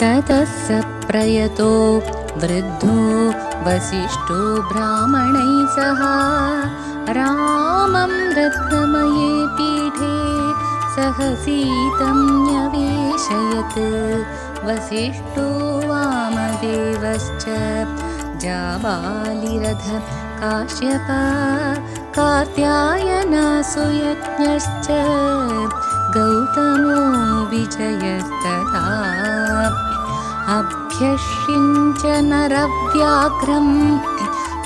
ततः स प्रयतो वृद्धो वसिष्ठो ब्राह्मणैः सह रामं रत्नमये पीठे सहसीतं न्यवेशयत्। वसिष्ठो वामदेवश्च जाबालिरथ काश्यप कात्यायनासुयज्ञश्च गौतमो विजयस्तथा अभ्यषिञ्च नरव्याघ्रं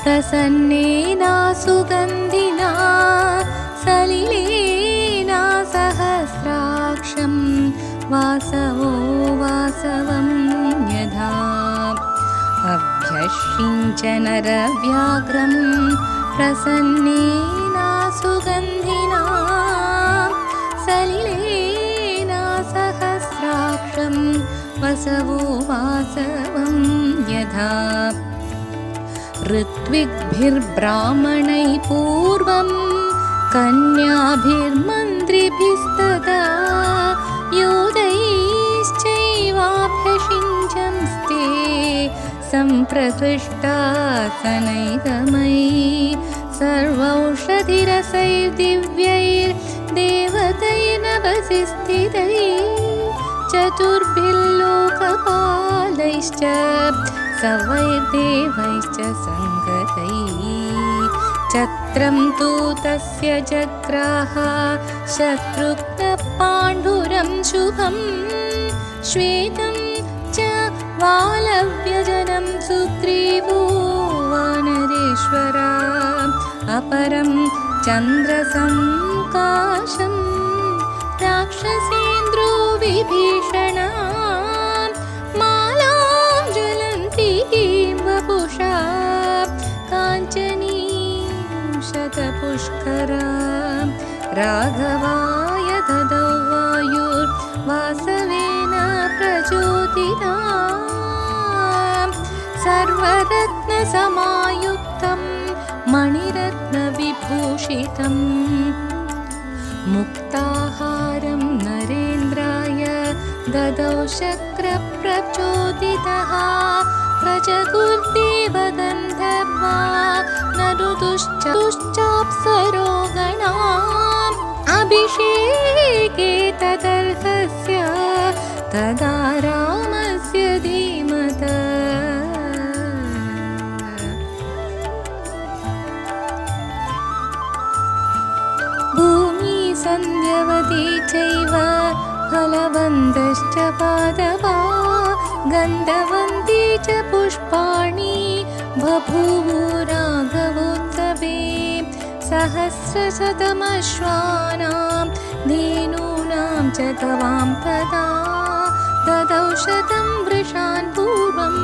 प्रसन्नेन सुगन्धिना सलिलेन सहस्राक्षं वासवो वासवं यथा। अभ्यषिञ्च नरव्याघ्रं प्रसन्नेन सुगन्धिना सलिलेन सहस्राक्षं वसवो वासवं यथा। ऋत्विग्भिर्ब्राह्मणैः पूर्वं कन्याभिर्मन्त्रिभिस्तदा योधैश्चैवाभ्यषिञ्चंस्ते सम्प्रकृष्टासनैकमयी सर्वौषधिरसैर्दिव्यैर्देवतैर्नभसिस्थितैः चतुर्भिर्लोकपालैश्च सवैर्देवैश्च सङ्गतैः। छत्रं तु तस्य जग्राह शत्रुघ्नपाण्डुरं शुभं श्वेतं च वालव्यजनं सुग्रीवो वानरेश्वरा अपरं चन्द्रसङ्काशं राक्षसेन्द्रो विभीषणा मालां ज्वलन्तीं वपुषा काञ्चनीं शतपुष्करा राघवाय ददौ वायुर्वासवेन प्रचोदिता सर्वरत्नसमायुक्तं मणिरत्नविभूषितं मुक्ताहारं नरेन्द्राय ददौ शक्रप्रचोदितः प्रजगुर्देवगन्धर्वा नरुदुश्चाप्सरोगणाम् अभिषेके तदर्हस्य तदा रामस्य धीमता। सन्ध्यवती चैव फलवन्तश्च पादपा गन्धवन्ती च पुष्पाणि बभूवुराघवोत्सवे सहस्रशतमश्वानां धेनूनां च गवां तदा ददौ शतं वृषान् पूर्वं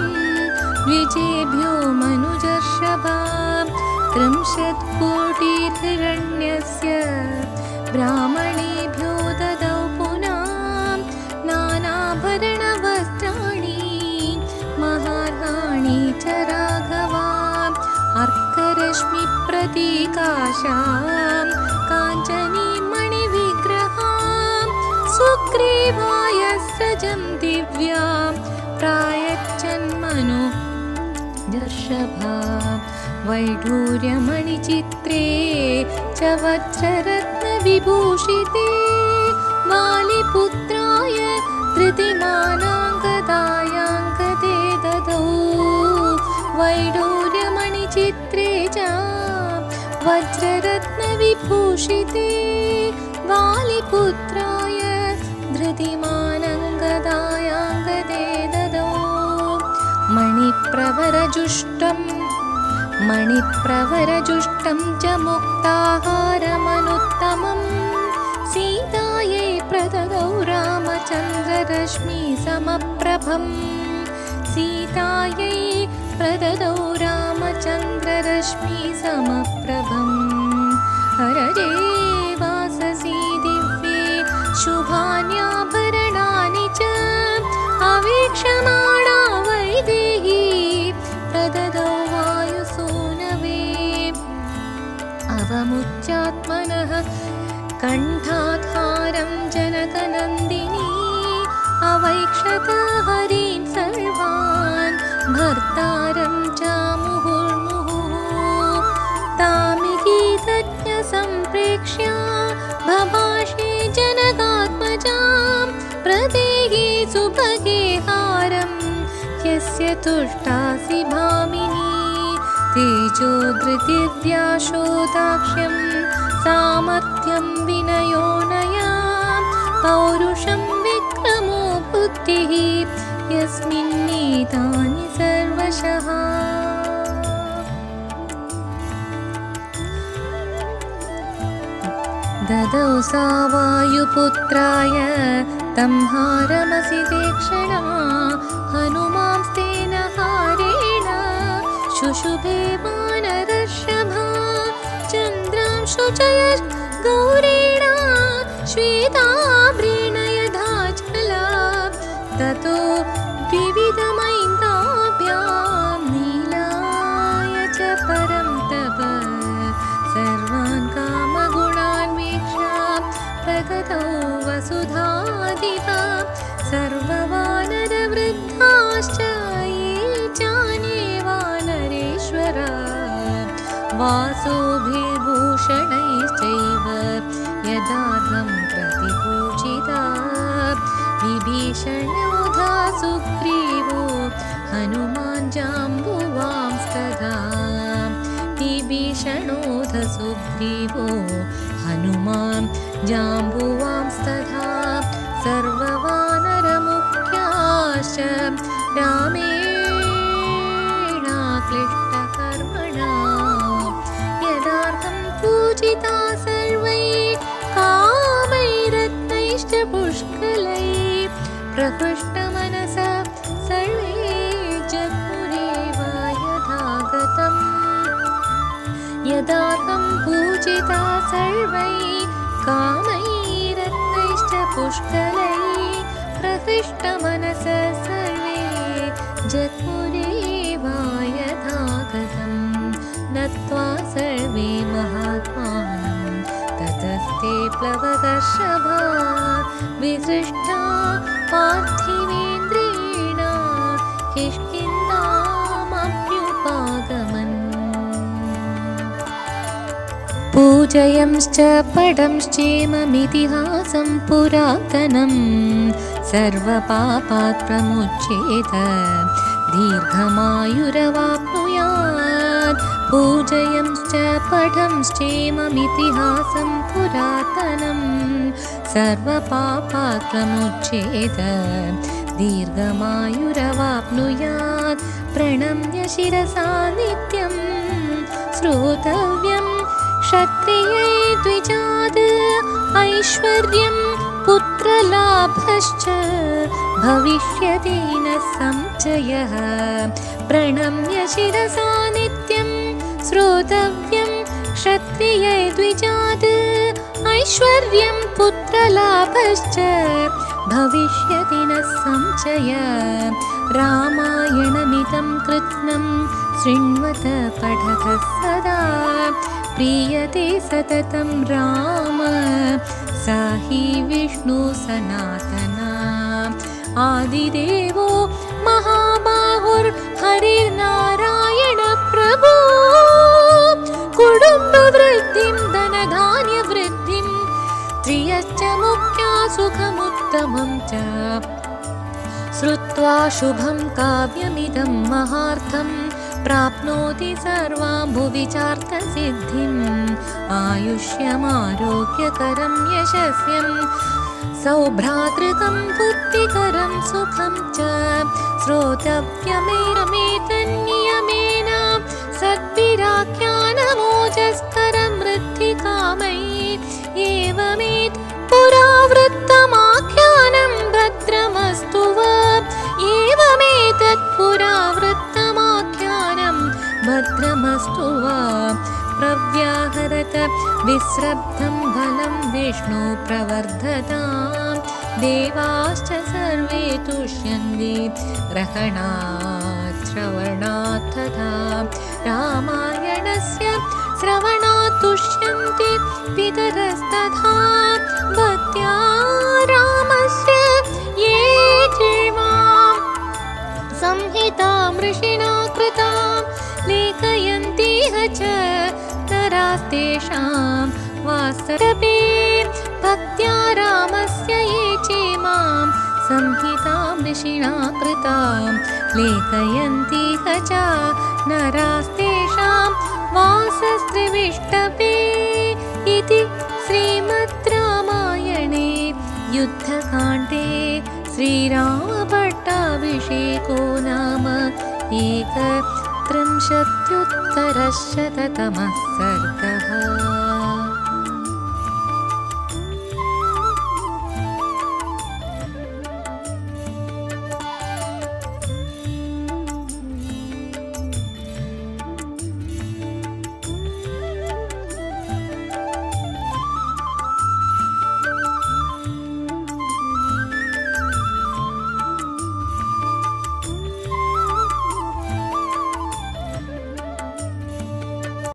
द्विजेभ्यो मनुजर्षभा 30 कोटिर्हिरण्यस्य ब्राह्मणेभ्यो ददौ पुनां नानाभरणवस्त्राणि महार्हाणि च राघवा अर्करश्मिप्रतीकाशां काञ्चनीं मणिविग्रहां सुग्रीवाय स्रजं दिव्यां प्रायच्छन्मनो दर्शभा वैढूर्यमणिचित्रे च वज्ररत्नविभूषिते वालिपुत्राय धृतिमानाङ्गदायाङ्गदे ददौ वैढूर्यमणिचित्रे च वज्ररत्नविभूषिते वालिपुत्राय धृतिमानाङ्गदायाङ्गदे ददौ मणिप्रवरजुष्टं च मुक्ताहारमनुत्तमं सीतायै प्रददौ रामचन्द्ररश्मिसमप्रभं सीतायै प्रददौ रामचन्द्ररश्मिसमप्रभं हरजे वाससी दिव्ये शुभान्याभरणानि च अवीक्षमाणा वैदेही प्रददौ वायुसूनवे अवमुच्यात्मनः कण्ठाधारं जनकनन्दिनी अवैक्षत हरिं तुष्टासि भामिनी तेजो धृतिर्व्याशोदाक्ष्यं सामर्थ्यं विनयोनया पौरुषं विक्रमो बुद्धिः यस्मिन्नेतानि सर्वशः ददौ सा वायुपुत्राय तं हारमसि तेक्षणा हनुमांस्तेन हारेण शुशुभे वानरर्षभा चन्द्रांशुचय गौरेण श्वेताभ्रेण यथा जला ततो विविधमैन्दाभ्यां नीलाय च परं तप सर्वान् कामगुणान् वीक्ष्य प्रगतौ वसुधाधिपा सर्ववानरवृद्धाश्च ये चान्ये वानरेश्वरा वासोभिर्भूषणैश्चैव यदार्थं प्रतिपूजिता विभीषणोधा सुग्रीवो हनुमान् जाम्बुवांस्तथा विभीषणोध सुग्रीवो हनुमान् जाम्बुवांस्तथा सर्ववानरमुख्याश्च रामेणाक्लिष्टकर्मणा यदार्थं पूजिता सर्वैः कामैरत्नैश्च पुष्कलैः प्रहृष्टमनसा सर्वे जग्मुरेव यथागतम् यदार्थं पूजिता सर्वैः कामैरत्नैश्च पुष्कलैः प्रहृष्टमनसा सर्वे जग्मुरेव यथागतम् नत्वा सर्वे महात्मानं ततस्ते प्लवगर्षभा विसृष्टा पार्थिवेन्द्रेण किष्किन्धामभ्युपागमन् पूजयंश्च पडंश्चेममितिहासं पुरातनं सर्वपापात् प्रमुच्येत दीर्घमायुरवाप्नुयात् पूजयंश्च पठंश्चेममितिहासं पुरातनं सर्वपापात् प्रमुच्येत दीर्घमायुरवाप्नुयात् प्रणम्य शिरसा नित्यं श्रोतव्यं क्षत्रियै द्विजात् ऐश्वर्यं पुत्रलाभश्च भविष्यति न संचयः प्रणम्य शिरसा नित्यं श्रोतव्यं क्षत्रियै द्विजात् ऐश्वर्यं पुत्रलाभश्च भविष्यति न संचय रामायणमिदं कृत्स्नं शृण्वत पठत सदा प्रीयते सततं राम स हि विष्णु सनातना आदिदेवो महाबाहुर्हरिर्नारायण प्रभो कुटुम्बवृद्धिं धनधान्यवृद्धिं त्रियश्च मुख्या सुखमुत्तमं च श्रुत्वा शुभं काव्यमिदं महार्थं प्राप्नोति सर्वां भुवि चार्थसिद्धिम् आयुष्यमारोग्यकरं यशस्यं सौभ्रातृकं बुद्धिकरं सुखं च श्रोतव्यमेतन्नियमेन सद्भिराख्यानमोजस्करं वृद्धिकामैः एवमेत पुरावृत्तमाख्यानं भद्रमस्तु वा एवमेतत् पुरावृत्तमाख्यानं भद्रमस्तु वा प्रव्याहरत विस्रब्धं बलं विष्णु प्रवर्धतां देवाश्च सर्वे तुष्यन्ति ग्रहणात् श्रवणात् तथा रामायणस्य श्रवणात् तुष्यन्ति पितरस्तथा भक्त्या रामस्य ये जीवां संहितां ऋषिणा कृतां लेखयन्तीह च नरास्तेषां वास्तवे भक्त्या रामस्य ये चेमां संहितां ऋषिणा कृतां लेखयन्तीह च नरास्तेषां वासस्त्रिविष्टपे इति श्रीमद् रामायणे युद्धकाण्डे श्रीरामपट्टाभिषेको नाम 1त्रिंशत्युत्तरशततमः सर्गः।